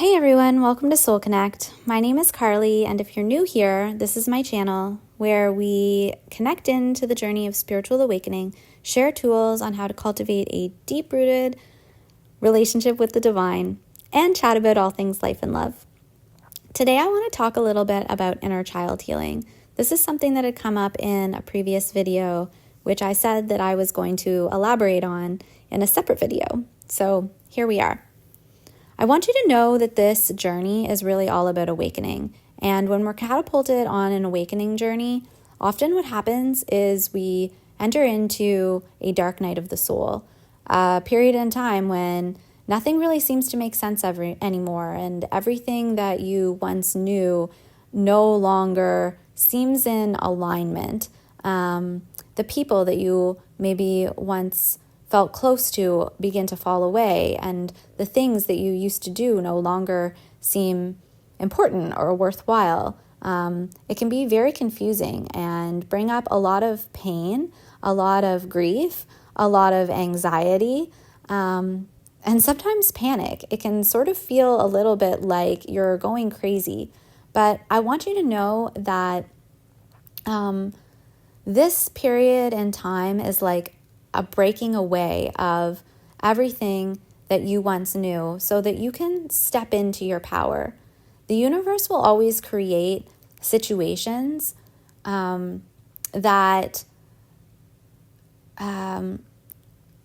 Hey everyone, welcome to Soul Connect. My name is Carly, and if you're new here, this is my channel where we connect into the journey of spiritual awakening, share tools on how to cultivate a deep-rooted relationship with the divine, and chat about all things life and love. Today I want to talk a little bit about inner child healing. This is something that had come up in a previous video, which I said that I was going to elaborate on in a separate video. So here we are. I want you to know that this journey is really all about awakening. And when we're catapulted on an awakening journey, often what happens is we enter into a dark night of the soul, a period in time when nothing really seems to make sense anymore, and everything that you once knew no longer seems in alignment. The people that you maybe once felt close to begin to fall away, and the things that you used to do no longer seem important or worthwhile. It can be very confusing and bring up a lot of pain, a lot of grief, a lot of anxiety, and sometimes panic. It can sort of feel a little bit like you're going crazy. But I want you to know that this period in time is like a breaking away of everything that you once knew so that you can step into your power. The universe will always create situations that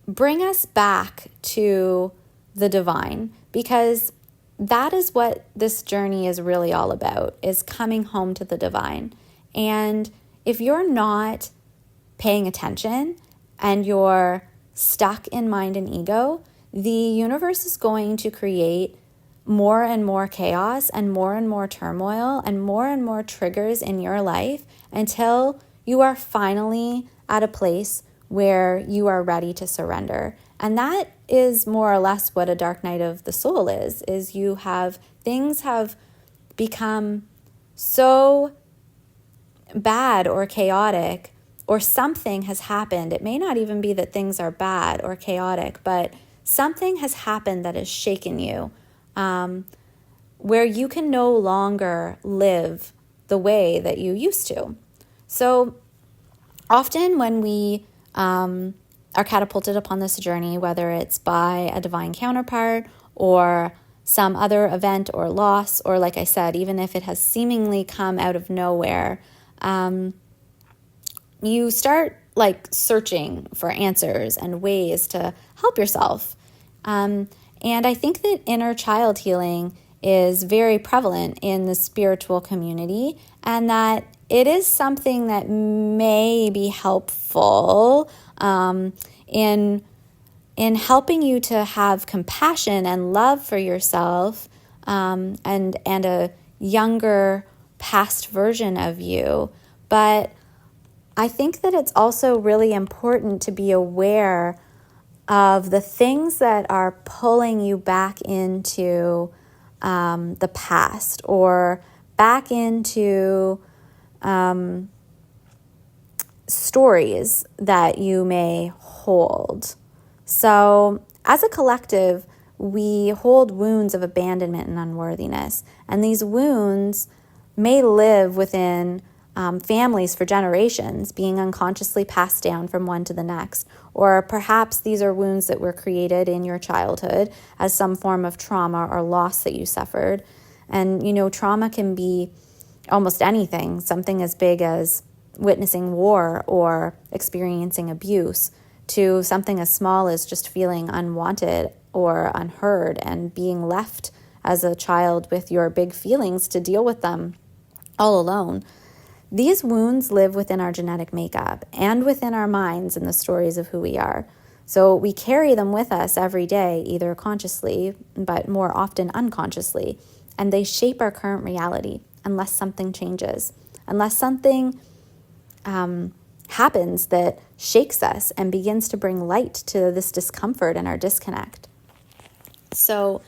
bring us back to the divine, because that is what this journey is really all about, is coming home to the divine. And if you're not paying attention and you're stuck in mind and ego, the universe is going to create more and more chaos and more turmoil and more triggers in your life until you are finally at a place where you are ready to surrender. And that is more or less what a dark night of the soul is things have become so bad or chaotic, or something has happened. It may not even be that things are bad or chaotic, but something has happened that has shaken you, where you can no longer live the way that you used to. So often when we are catapulted upon this journey, whether it's by a divine counterpart or some other event or loss, or like I said, even if it has seemingly come out of nowhere, you start like searching for answers and ways to help yourself. And I think that inner child healing is very prevalent in the spiritual community, and that it is something that may be helpful in helping you to have compassion and love for yourself, and a younger past version of you. But I think that it's also really important to be aware of the things that are pulling you back into the past, or back into stories that you may hold. So as a collective, we hold wounds of abandonment and unworthiness, and these wounds may live within families for generations, being unconsciously passed down from one to the next. Or perhaps these are wounds that were created in your childhood as some form of trauma or loss that you suffered. And, trauma can be almost anything, something as big as witnessing war or experiencing abuse, to something as small as just feeling unwanted or unheard and being left as a child with your big feelings to deal with them all alone. These wounds live within our genetic makeup and within our minds and the stories of who we are. So we carry them with us every day, either consciously, but more often unconsciously. And they shape our current reality unless something changes, unless something happens that shakes us and begins to bring light to this discomfort and our disconnect. So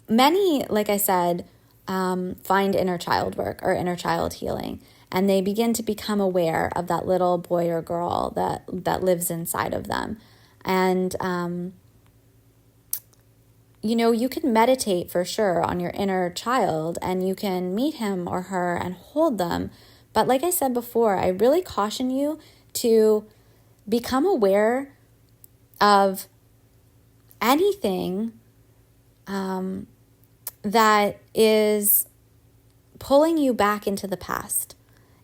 many, like I said, find inner child work or inner child healing, and they begin to become aware of that little boy or girl that lives inside of them. And you can meditate for sure on your inner child, and you can meet him or her and hold them. But like I said before, I really caution you to become aware of anything that is pulling you back into the past.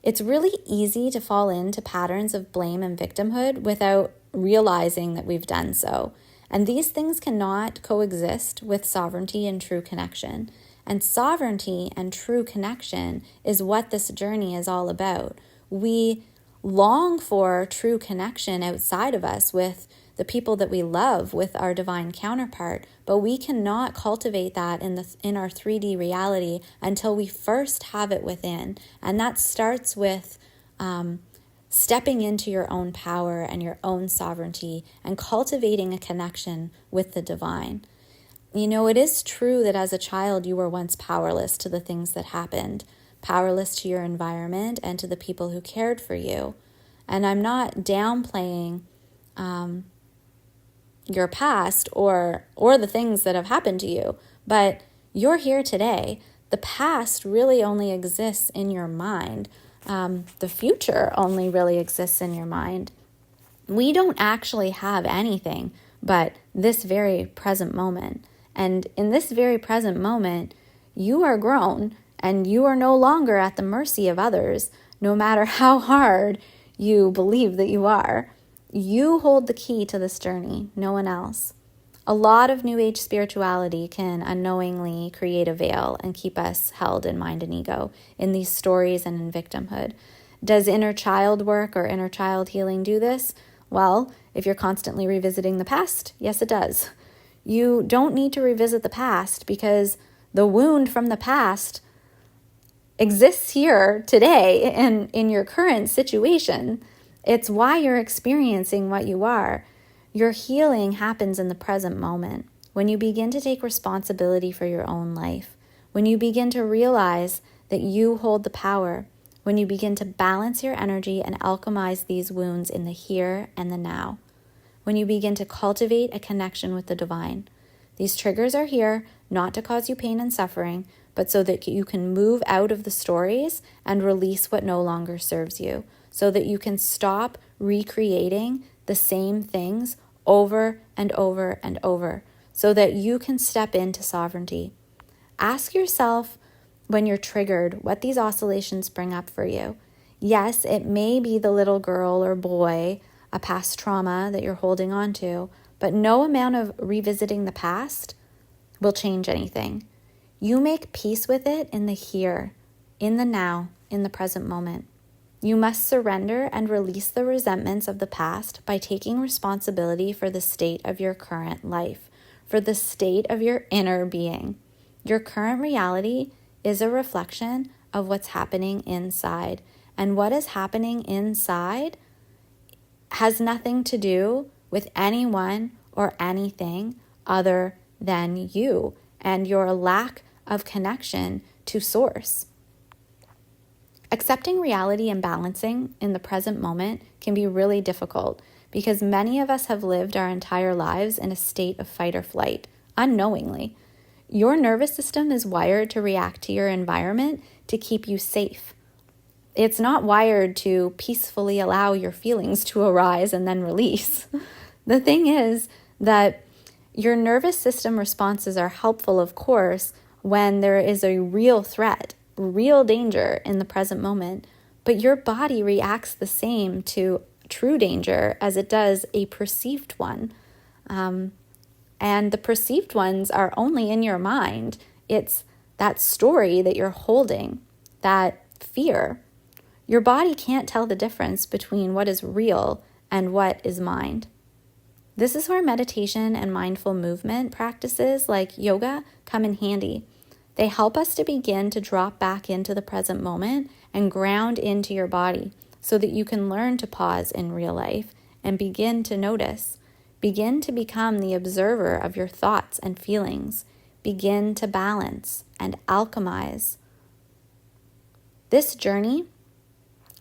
It's really easy to fall into patterns of blame and victimhood without realizing that we've done so. And these things cannot coexist with sovereignty and true connection. And sovereignty and true connection is what this journey is all about. We long for true connection outside of us with the people that we love, with our divine counterpart, but we cannot cultivate that in our 3D reality until we first have it within. And that starts with stepping into your own power and your own sovereignty and cultivating a connection with the divine. It is true that as a child you were once powerless to the things that happened, powerless to your environment and to the people who cared for you. And I'm not downplaying your past or the things that have happened to you, but you're here today. The past really only exists in your mind. The future only really exists in your mind. We don't actually have anything but this very present moment. And in this very present moment, you are grown and you are no longer at the mercy of others, no matter how hard you believe that you are. You hold the key to this journey, no one else. A lot of New Age spirituality can unknowingly create a veil and keep us held in mind and ego, in these stories and in victimhood. Does inner child work or inner child healing do this? Well, if you're constantly revisiting the past, yes, it does. You don't need to revisit the past because the wound from the past exists here today and in your current situation. It's why you're experiencing what you are. Your healing happens in the present moment, when you begin to take responsibility for your own life, when you begin to realize that you hold the power, when you begin to balance your energy and alchemize these wounds in the here and the now, when you begin to cultivate a connection with the divine. These triggers are here not to cause you pain and suffering, but so that you can move out of the stories and release what no longer serves you, so that you can stop recreating the same things over and over and over, so that you can step into sovereignty. Ask yourself when you're triggered what these oscillations bring up for you. Yes, it may be the little girl or boy, a past trauma that you're holding on to, but no amount of revisiting the past will change anything. You make peace with it in the here, in the now, in the present moment. You must surrender and release the resentments of the past by taking responsibility for the state of your current life, for the state of your inner being. Your current reality is a reflection of what's happening inside. And what is happening inside has nothing to do with anyone or anything other than you and your lack of connection to source. Accepting reality and balancing in the present moment can be really difficult because many of us have lived our entire lives in a state of fight or flight, unknowingly. Your nervous system is wired to react to your environment to keep you safe. It's not wired to peacefully allow your feelings to arise and then release. The thing is that your nervous system responses are helpful, of course, when there is a real threat, real danger in the present moment, but your body reacts the same to true danger as it does a perceived one. And the perceived ones are only in your mind. It's that story that you're holding, that fear. Your body can't tell the difference between what is real and what is mind. This is where meditation and mindful movement practices like yoga come in handy. They help us to begin to drop back into the present moment and ground into your body so that you can learn to pause in real life and begin to notice. Begin to become the observer of your thoughts and feelings. Begin to balance and alchemize. This journey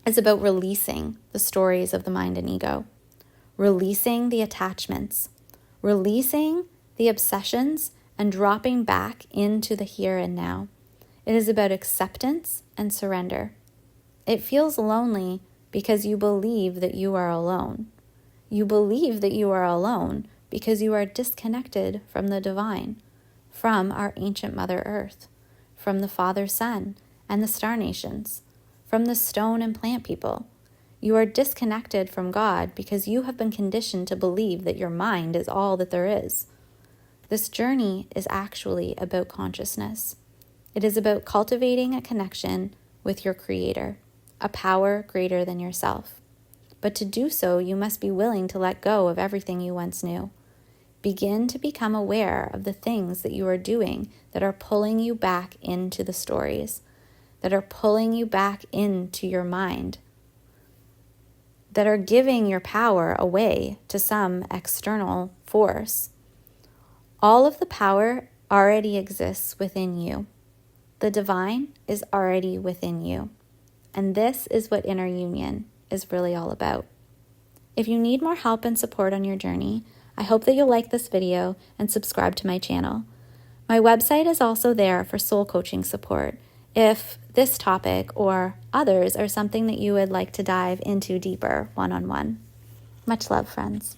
is about releasing the stories of the mind and ego, releasing the attachments, releasing the obsessions and dropping back into the here and now. It is about acceptance and surrender. It feels lonely because you believe that you are alone. You believe that you are alone because you are disconnected from the divine, from our ancient Mother Earth, from the Father, Son, and the star nations, from the stone and plant people. You are disconnected from God because you have been conditioned to believe that your mind is all that there is. This journey is actually about consciousness. It is about cultivating a connection with your Creator, a power greater than yourself. But to do so, you must be willing to let go of everything you once knew. Begin to become aware of the things that you are doing that are pulling you back into the stories, that are pulling you back into your mind, that are giving your power away to some external force. All of the power already exists within you. The divine is already within you. And this is what inner union is really all about. If you need more help and support on your journey, I hope that you'll like this video and subscribe to my channel. My website is also there for soul coaching support if this topic or others are something that you would like to dive into deeper one-on-one. Much love, friends.